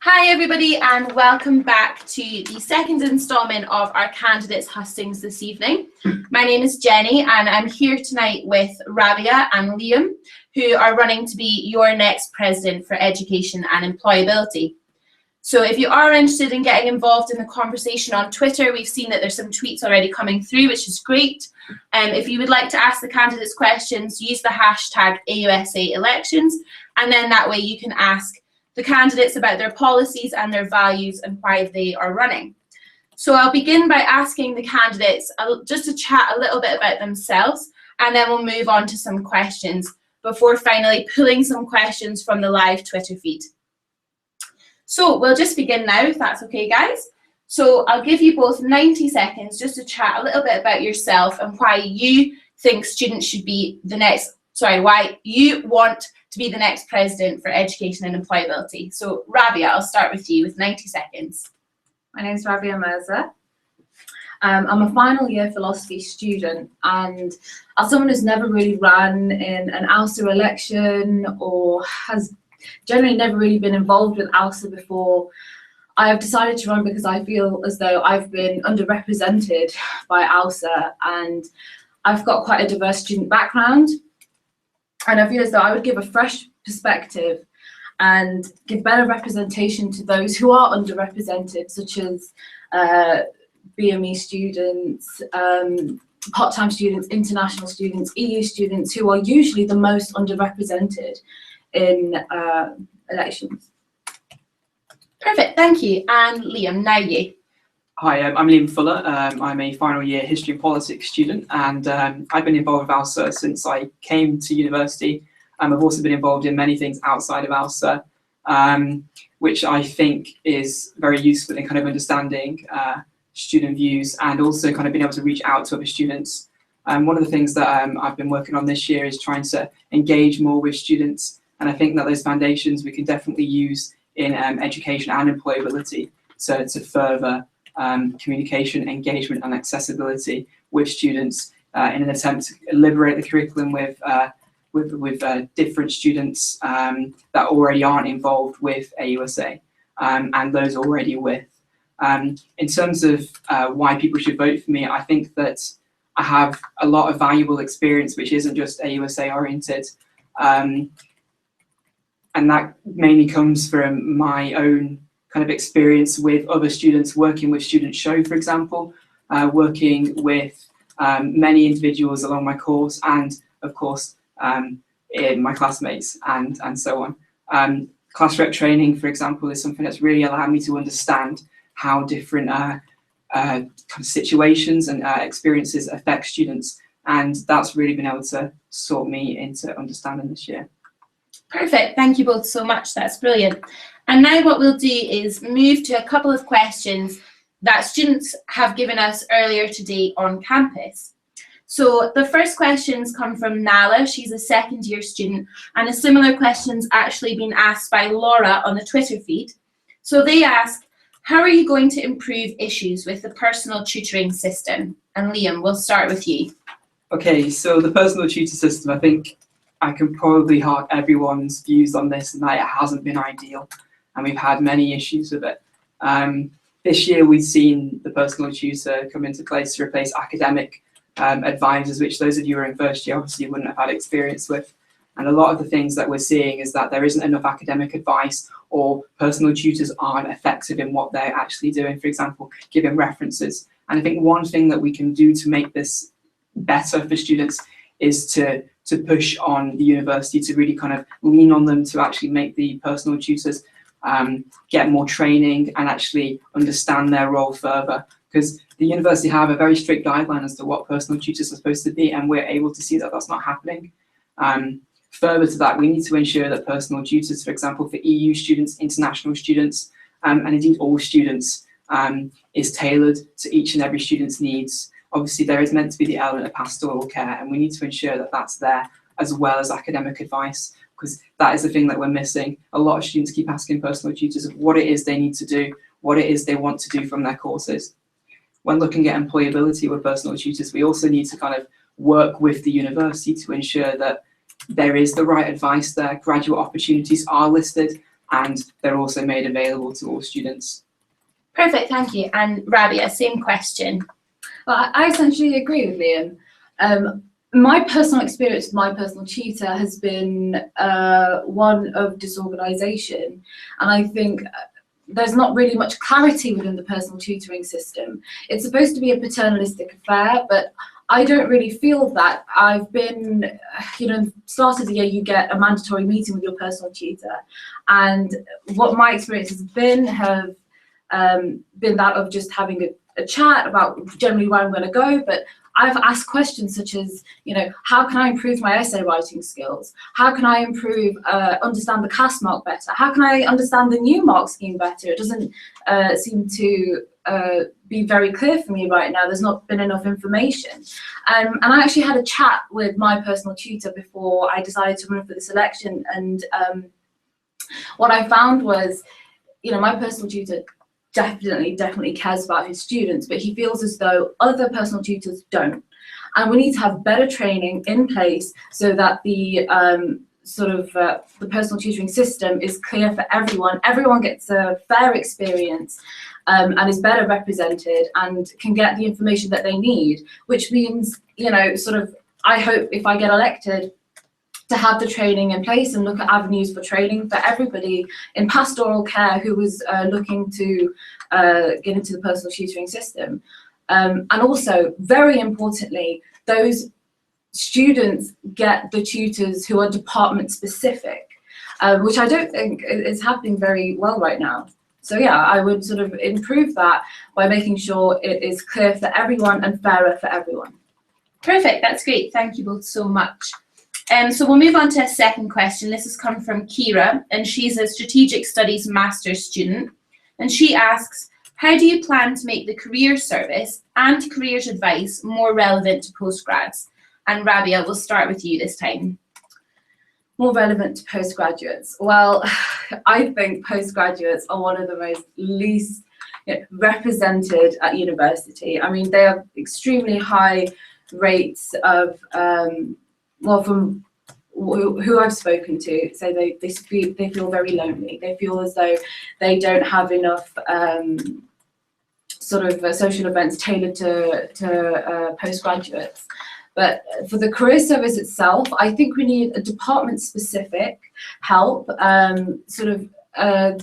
Hi everybody and welcome back to the second instalment of our candidates hustings this evening. My name is Jenny and I'm here tonight with Rabia and Liam, who are running to be your next president for Education and Employability. So if you are interested in getting involved in the conversation on Twitter, we've seen that there's some tweets already coming through, which is great. If you would like to ask the candidates questions, use the hashtag AUSA elections, and then that way you can ask the candidates about their policies and their values and why they are running. So I'll begin by asking the candidates just to chat a little bit about themselves, and then we'll move on to some questions before finally pulling some questions from the live Twitter feed. So we'll just begin now, if that's okay, guys. So I'll give you both 90 seconds just to chat a little bit about yourself and why you think students should be the next, why you want to be the next president for Education and Employability. So Rabia, I'll start with you with 90 seconds. My name is Rabia Mirza. I'm a final year philosophy student, and as someone who's never really ran in an AUSA election or has generally never really been involved with AUSA before, I have decided to run because I feel as though I've been underrepresented by AUSA, and I've got quite a diverse student background. And I feel as though I would give a fresh perspective and give better representation to those who are underrepresented, such as BME students, part-time students, international students, EU students, who are usually the most underrepresented in elections. Perfect, thank you. And Liam, now you. Hi, I'm Liam Fuller. I'm a final year history and politics student, and I've been involved with AUSA since I came to university. I've also been involved in many things outside of AUSA, which I think is very useful in kind of understanding student views and also kind of being able to reach out to other students. One of the things that I've been working on this year is trying to engage more with students, and I think that those foundations we can definitely use in education and employability to further communication, engagement and accessibility with students in an attempt to liberate the curriculum with different students that already aren't involved with AUSA and those already with. In terms of why people should vote for me, I think that I have a lot of valuable experience which isn't just AUSA oriented, and that mainly comes from my own kind of experience with other students, working with Student Show, for example, working with many individuals along my course, and of course in my classmates and so on. Class rep training, for example, is something that's really allowed me to understand how different kind of situations and experiences affect students, and that's really been able to sort me into understanding this year. Perfect, thank you both so much, that's brilliant. And now what we'll do is move to a couple of questions that students have given us earlier today on campus. So the first questions come from Nala, she's a second year student, and a similar question's actually been asked by Laura on the Twitter feed. So they ask, how are you going to improve issues with the personal tutoring system? And Liam, we'll start with you. Okay, so the personal tutor system, I think I can probably hark everyone's views on this, and that it hasn't been ideal, and we've had many issues with it. This year we've seen the personal tutor come into place to replace academic advisors, which those of you who are in first year obviously wouldn't have had experience with. And a lot of the things that we're seeing is that there isn't enough academic advice, or personal tutors aren't effective in what they're actually doing, for example, giving references. And I think one thing that we can do to make this better for students is to push on the university to really kind of lean on them to actually make the personal tutors get more training and actually understand their role further, because the university have a very strict guideline as to what personal tutors are supposed to be, and we're able to see that that's not happening. Further to that, we need to ensure that personal tutors, for example, for EU students, international students, and indeed all students, is tailored to each and every student's needs. Obviously, there is meant to be the element of pastoral care, and we need to ensure that that's there, as well as academic advice, because that is the thing that we're missing. A lot of students keep asking personal tutors what it is they need to do, what it is they want to do from their courses. When looking at employability with personal tutors, we also need to kind of work with the university to ensure that there is the right advice there, graduate opportunities are listed, and they're also made available to all students. Perfect, thank you. And Rabia, same question. Well, I essentially agree with Liam. My personal experience with my personal tutor has been one of disorganisation, and I think there's not really much clarity within the personal tutoring system. It's supposed to be a paternalistic affair, but I don't really feel that. I've been, start of the year you get a mandatory meeting with your personal tutor, and what my experience has been have been that of just having a chat about generally where I'm going to go, but I've asked questions such as, how can I improve my essay writing skills? How can I improve, understand the CAS mark better? How can I understand the new mark scheme better? It doesn't seem to be very clear for me right now. There's not been enough information. And I actually had a chat with my personal tutor before I decided to run for this election. And what I found was, my personal tutor definitely cares about his students, but he feels as though other personal tutors don't. And we need to have better training in place so that the the personal tutoring system is clear for everyone. Everyone gets a fair experience and is better represented and can get the information that they need, which means, I hope if I get elected, to have the training in place and look at avenues for training for everybody in pastoral care who was looking to get into the personal tutoring system. And also, very importantly, those students get the tutors who are department specific, which I don't think is happening very well right now. So yeah, I would sort of improve that by making sure it is clear for everyone and fairer for everyone. Perfect, that's great. Thank you both so much. So we'll move on to a second question. This has come from Kira, and she's a Strategic Studies Master's student. And she asks, how do you plan to make the career service and careers advice more relevant to postgrads? And Rabia, we'll start with you this time. More relevant to postgraduates. Well, I think postgraduates are one of the most least represented at university. I mean, they have extremely high rates of from who I've spoken to, say they feel very lonely. They feel as though they don't have enough social events tailored to postgraduates. But for the career service itself, I think we need a department-specific help,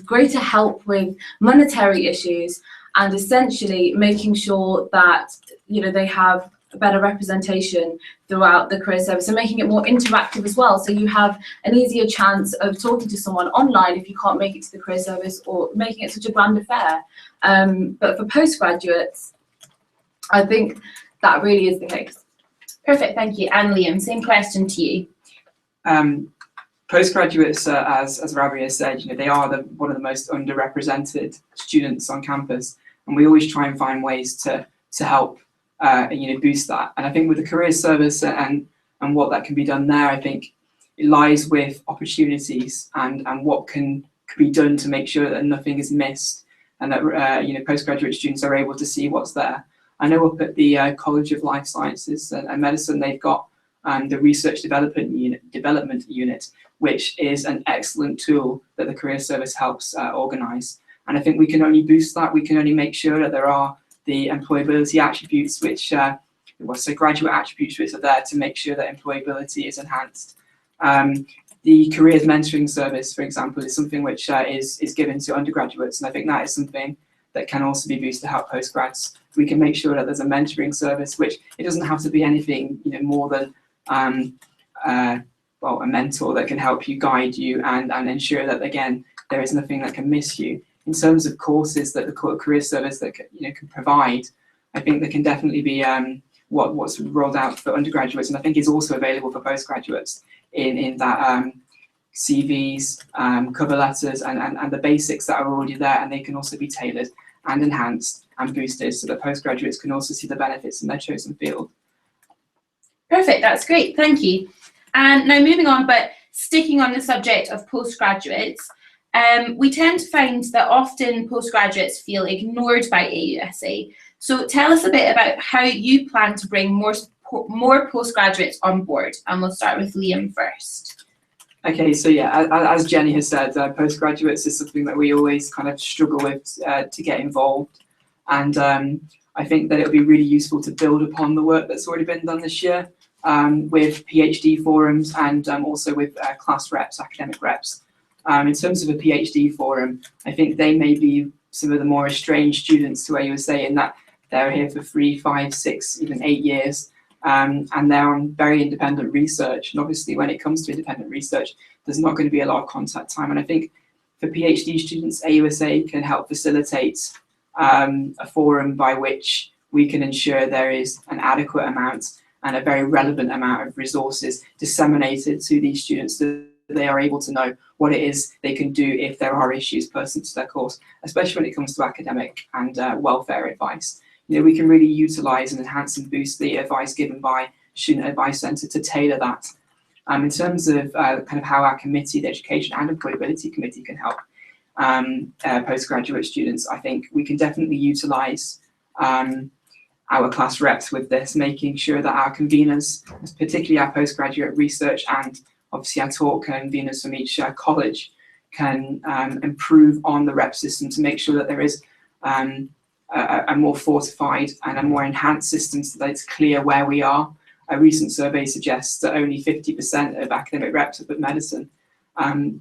greater help with monetary issues, and essentially making sure that they have better representation throughout the career service and making it more interactive as well, so you have an easier chance of talking to someone online if you can't make it to the career service, or making it such a grand affair. But for postgraduates, I think that really is the case. Perfect, thank you. And Liam, same question to you. Postgraduates, as Rabia said, they are one of the most underrepresented students on campus, and we always try and find ways to help boost that. And I think with the career service and what that can be done there, I think it lies with opportunities and what can be done to make sure that nothing is missed, and that postgraduate students are able to see what's there. I know up at the College of Life Sciences and Medicine, they've got the Research Development Unit, which is an excellent tool that the career service helps organise. And I think we can only boost that. We can only make sure that there are the employability attributes, which graduate attributes which are there to make sure that employability is enhanced. The careers mentoring service, for example, is something which is given to undergraduates, and I think that is something that can also be boosted to help postgrads. We can make sure that there's a mentoring service, which it doesn't have to be anything more than a mentor that can help you, guide you, and ensure that, again, there is nothing that can miss you. In terms of courses that the career service that can provide, I think there can definitely be what's rolled out for undergraduates, and I think is also available for postgraduates in that CVs, cover letters, and the basics that are already there, and they can also be tailored and enhanced and boosted so that postgraduates can also see the benefits in their chosen field. Perfect, that's great, thank you. And now moving on, but sticking on the subject of postgraduates, we tend to find that often postgraduates feel ignored by AUSA. So tell us a bit about how you plan to bring more postgraduates on board, and we'll start with Liam first. Okay, so yeah, as Jenny has said, postgraduates is something that we always kind of struggle with to get involved, and I think that it would be really useful to build upon the work that's already been done this year with PhD forums and also with class reps, academic reps. In terms of a PhD forum, I think they may be some of the more estranged students to AUSA in that they're here for 3, 5, 6, even 8 years. And they're on very independent research. And obviously, when it comes to independent research, there's not going to be a lot of contact time. And I think for PhD students, AUSA can help facilitate a forum by which we can ensure there is an adequate amount and a very relevant amount of resources disseminated to these students so that they are able to know what it is they can do if there are issues personal to their course, especially when it comes to academic and welfare advice. You know, we can really utilise and enhance and boost the advice given by Student Advice Centre to tailor that. In terms of kind of how our committee, the Education and Employability Committee, can help postgraduate students, I think we can definitely utilise our class reps with this, making sure that our conveners, particularly our postgraduate research and obviously our talk conveners from each college, can improve on the rep system to make sure that there is a more fortified and a more enhanced system so that it's clear where we are. A recent survey suggests that only 50% of academic reps of medicine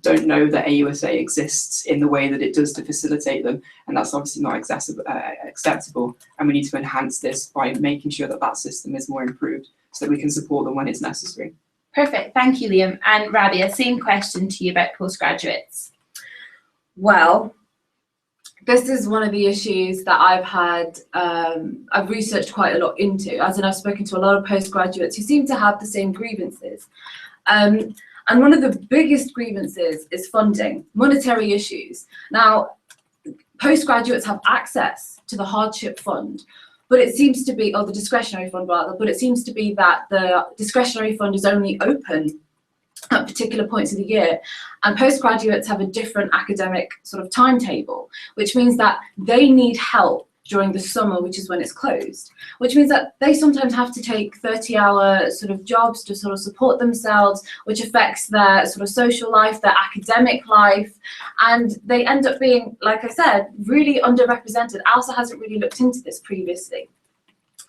don't know that AUSA exists in the way that it does to facilitate them, and that's obviously not acceptable, and we need to enhance this by making sure that that system is more improved so that we can support them when it's necessary. Perfect, thank you, Liam. And Rabia, same question to you about postgraduates. Well, this is one of the issues that I've researched quite a lot into, as in I've spoken to a lot of postgraduates who seem to have the same grievances. And one of the biggest grievances is funding, monetary issues. Now, postgraduates have access to the hardship fund, but it seems to be, or the discretionary fund rather, but it seems to be that the discretionary fund is only open at particular points of the year, and postgraduates have a different academic sort of timetable, which means that they need help during the summer, which is when it's closed, which means that they sometimes have to take 30-hour sort of jobs to sort of support themselves, which affects their sort of social life, their academic life, and they end up being, like I said, really underrepresented. AUSA hasn't really looked into this previously.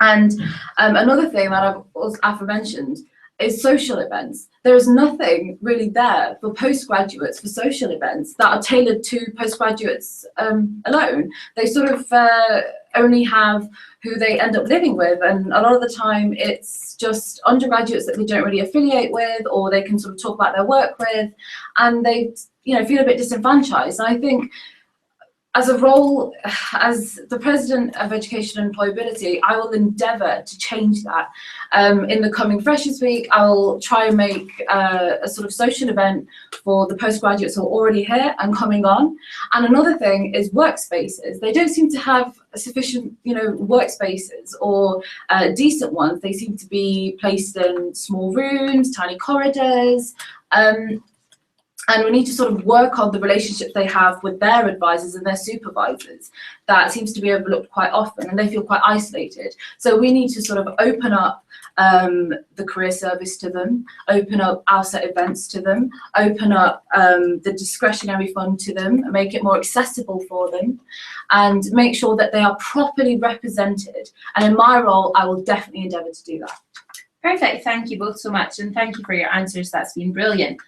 And another thing that I've also aforementioned is social events. There is nothing really there for postgraduates, for social events that are tailored to postgraduates alone. They sort of only have who they end up living with, and a lot of the time it's just undergraduates that they don't really affiliate with, or they can sort of talk about their work with, and they feel a bit disenfranchised. And I think as a role, as the President of Education and Employability, I will endeavour to change that. In the coming Freshers Week, I will try and make a sort of social event for the postgraduates who are already here and coming on. And another thing is workspaces. They don't seem to have sufficient, workspaces or decent ones. They seem to be placed in small rooms, tiny corridors. And we need to sort of work on the relationships they have with their advisors and their supervisors. That seems to be overlooked quite often, and they feel quite isolated. So we need to sort of open up the career service to them, open up AUSA events to them, open up the discretionary fund to them, and make it more accessible for them, and make sure that they are properly represented. And in my role, I will definitely endeavour to do that. Perfect, thank you both so much, and thank you for your answers. That's been brilliant.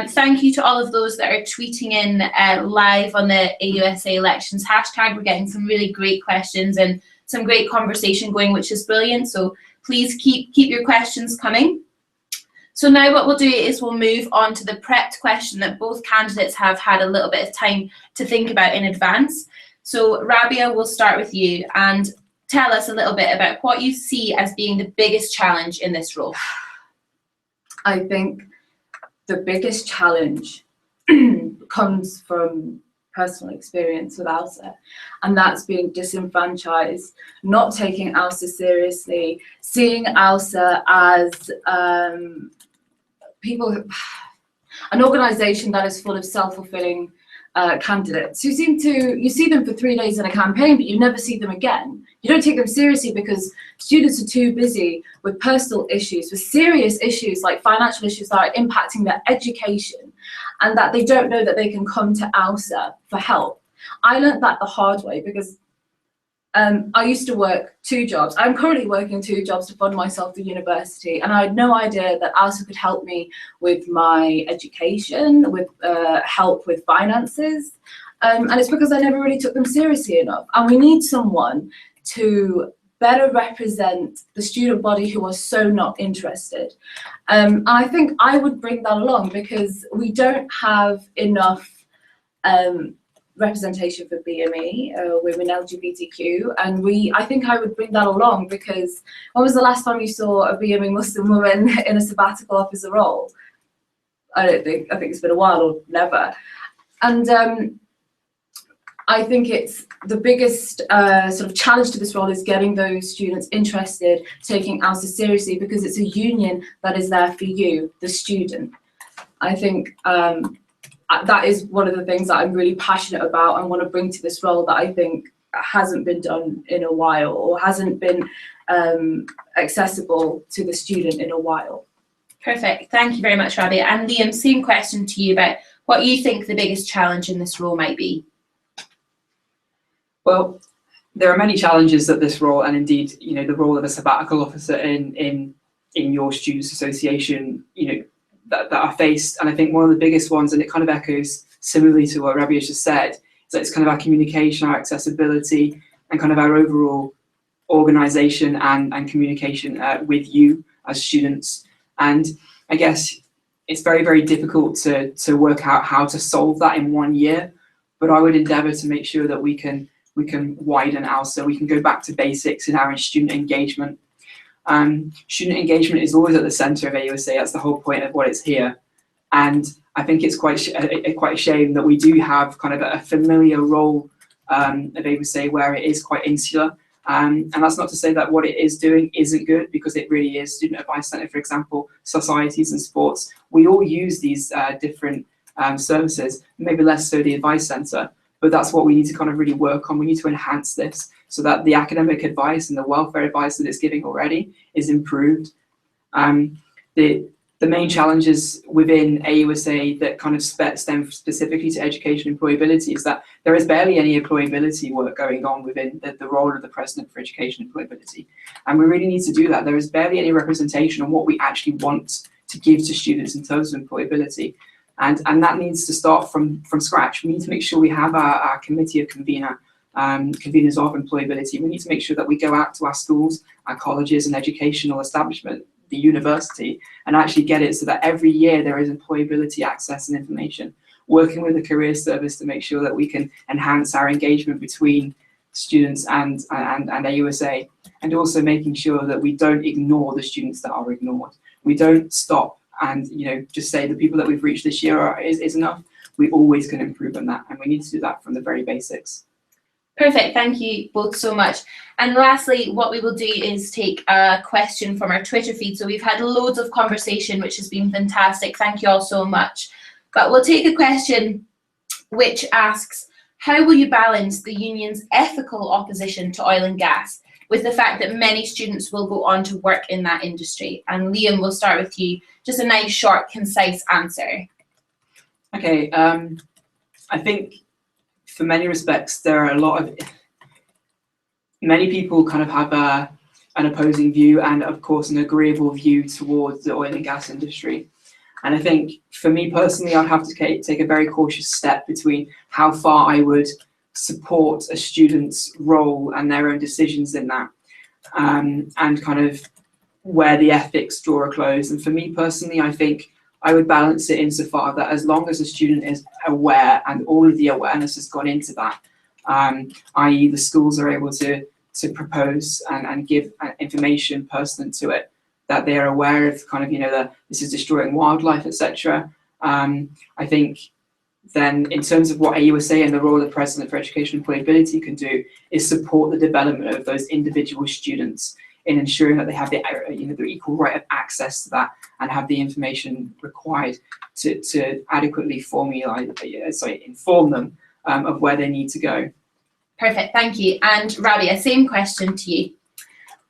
Thank you to all of those that are tweeting in live on the AUSA elections hashtag. We're getting some really great questions and some great conversation going, which is brilliant. So please keep your questions coming. So now what we'll do is we'll move on to the prepped question that both candidates have had a little bit of time to think about in advance. So Rabia, we'll start with you and tell us a little bit about what you see as being the biggest challenge in this role. I think the biggest challenge comes from personal experience with AUSA, and that's being disenfranchised, not taking AUSA seriously, seeing AUSA as an organisation that is full of self-fulfilling candidates who you see them for 3 days in a campaign, but you never see them again. You don't take them seriously because students are too busy with personal issues, with serious issues like financial issues that are impacting their education, and that they don't know that they can come to AUSA for help. I learned that the hard way because I used to work 2 jobs. I'm currently working 2 jobs to fund myself through university, and I had no idea that AUSA could help me with my education, with help with finances, and it's because I never really took them seriously enough. And we need someone to better represent the student body who are so not interested. And I think I would bring that along because we don't have enough representation for BME, women LGBTQ, and I think I would bring that along because when was the last time you saw a BME Muslim woman in a sabbatical officer role? I think it's been a while or never. And I think it's the biggest sort of challenge to this role is getting those students interested, taking AUSA seriously, because it's a union that is there for you, the student. I think that is one of the things that I'm really passionate about and want to bring to this role that I think hasn't been done in a while or hasn't been accessible to the student in a while. Perfect. Thank you very much, Rabia. And Liam, same question to you about what you think the biggest challenge in this role might be. Well, there are many challenges that this role, and indeed, you know, the role of a sabbatical officer in your students' association, you know, that are faced. And I think one of the biggest ones, and it kind of echoes similarly to what Rabia just said, is that it's kind of our communication, our accessibility, and kind of our overall organisation and communication with you as students. And I guess it's very, very difficult to work out how to solve that in 1 year, but I would endeavour to make sure that we can widen AUSA, we can go back to basics in our student engagement. Student engagement is always at the centre of AUSA. That's the whole point of what it's here. And I think it's quite a shame that we do have kind of a familiar role of AUSA where it is quite insular. And that's not to say that what it is doing isn't good, because it really is. Student Advice Centre, for example, societies and sports, we all use these different services, maybe less so the Advice Centre, but that's what we need to kind of really work on. We need to enhance this so that the academic advice and the welfare advice that it's giving already is improved. The main challenges within AUSA that kind of stem specifically to education employability is that there is barely any employability work going on within the role of the President for Education Employability. And we really need to do that. There is barely any representation on what we actually want to give to students in terms of employability. And that needs to start from scratch. We need to make sure we have our committee of conveners of employability. We need to make sure that we go out to our schools, our colleges and educational establishment, the university, and actually get it so that every year there is employability access and information, working with the career service to make sure that we can enhance our engagement between students and AUSA, and also making sure that we don't ignore the students that are ignored. We don't stop and just say the people that we've reached this year is enough. We always can improve on that, and we need to do that from the very basics. Perfect, thank you both so much. And lastly, what we will do is take a question from our Twitter feed. So we've had loads of conversation, which has been fantastic. Thank you all so much. But we'll take a question which asks, how will you balance the union's ethical opposition to oil and gas with the fact that many students will go on to work in that industry? And Liam, we'll start with you. Just a nice, short, concise answer. Okay, I think for many respects, there are many people kind of have an opposing view and, of course, an agreeable view towards the oil and gas industry. And I think for me personally, I'd have to take a very cautious step between how far I would support a student's role and their own decisions in that, and kind of where the ethics draw a close. And for me personally, I think I would balance it insofar that as long as a student is aware and all of the awareness has gone into that, i.e. the schools are able to propose and give information pertinent to it, that they are aware of kind of, that this is destroying wildlife, etc. I think then in terms of what AUSA and the role of the President for Education Employability can do is support the development of those individual students in ensuring that they have the equal right of access to that and have the information required to adequately inform them of where they need to go. Perfect, thank you. And Rabia, same question to you.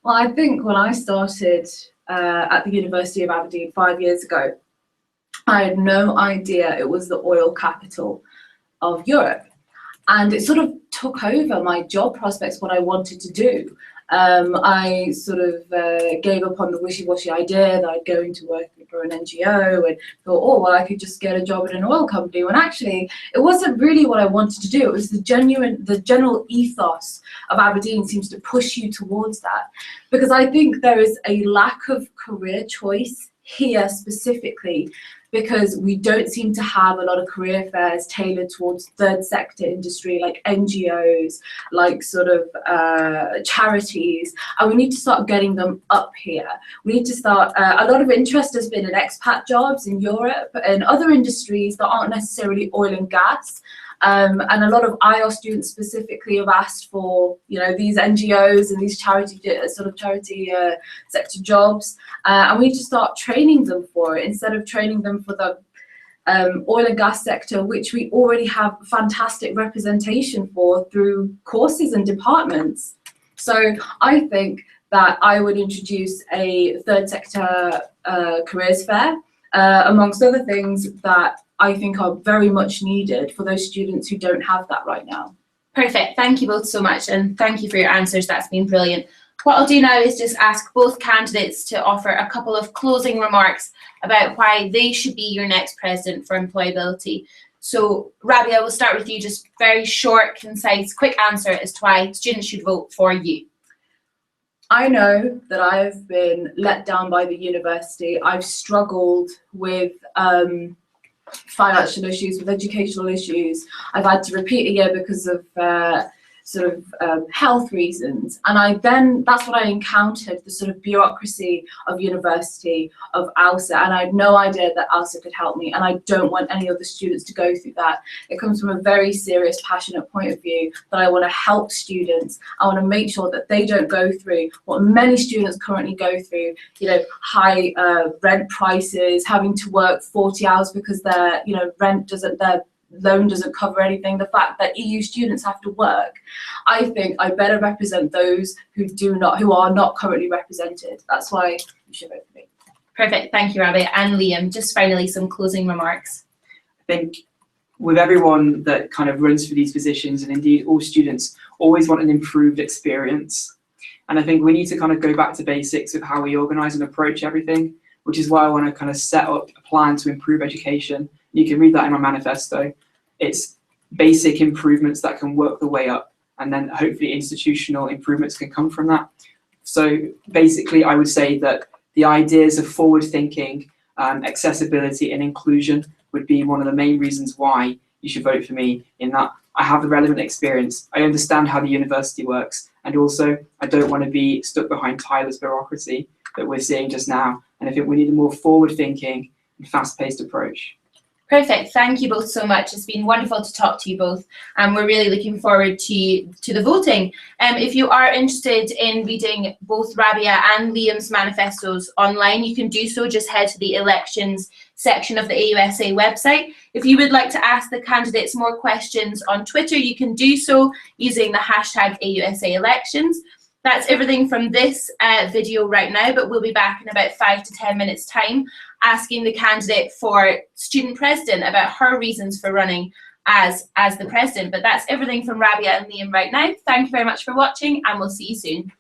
Well, I think when I started at the University of Aberdeen 5 years ago, I had no idea it was the oil capital of Europe. And it sort of took over my job prospects, what I wanted to do. I sort of gave up on the wishy-washy idea that I'd go into work for an NGO and thought, oh, well, I could just get a job at an oil company, when actually it wasn't really what I wanted to do. It was the general ethos of Aberdeen seems to push you towards that. Because I think there is a lack of career choice here specifically, because we don't seem to have a lot of career fairs tailored towards third sector industry, like NGOs, like sort of charities, and we need to start getting them up here. We need to start, a lot of interest has been in expat jobs in Europe and other industries that aren't necessarily oil and gas. And a lot of IELTS students specifically have asked for, these NGOs and these charity sector jobs, and we need to start training them for it instead of training them for the oil and gas sector, which we already have fantastic representation for through courses and departments. So I think that I would introduce a third sector careers fair, amongst other things that I think are very much needed for those students who don't have that right now. Perfect, thank you both so much, and thank you for your answers, that's been brilliant. What I'll do now is just ask both candidates to offer a couple of closing remarks about why they should be your next president for employability. So Rabia, we'll start with you, just very short, concise, quick answer as to why students should vote for you. I know that I've been let down by the university. I've struggled with financial issues, with educational issues. I've had to repeat a year because of health reasons, and that's what I encountered, the sort of bureaucracy of university, of AUSA, and I had no idea that AUSA could help me, and I don't want any other students to go through that. It comes from a very serious, passionate point of view that I want to help students. I want to make sure that they don't go through what many students currently go through, high rent prices, having to work 40 hours because their loan doesn't cover anything, the fact that EU students have to work. I think I better represent those who are not currently represented. That's why you should vote for me. Perfect, thank you, Rabia. And Liam, just finally some closing remarks. I think with everyone that kind of runs for these positions, and indeed all students always want an improved experience. And I think we need to kind of go back to basics of how we organise and approach everything, which is why I want to kind of set up a plan to improve education. You can read that in my manifesto. It's basic improvements that can work the way up, and then hopefully institutional improvements can come from that. So basically, I would say that the ideas of forward thinking, accessibility and inclusion would be one of the main reasons why you should vote for me, in that I have the relevant experience, I understand how the university works, and also I don't want to be stuck behind tireless bureaucracy that we're seeing just now. And I think we need a more forward thinking and fast-paced approach. Perfect, thank you both so much. It's been wonderful to talk to you both, and we're really looking forward to the voting. If you are interested in reading both Rabia and Liam's manifestos online, you can do so. Just head to the elections section of the AUSA website. If you would like to ask the candidates more questions on Twitter, you can do so using the hashtag AUSA elections. That's everything from this video right now, but we'll be back in about 5 to 10 minutes time, asking the candidate for student president about her reasons for running as the president. But that's everything from Rabia and Liam right now. Thank you very much for watching, and we'll see you soon.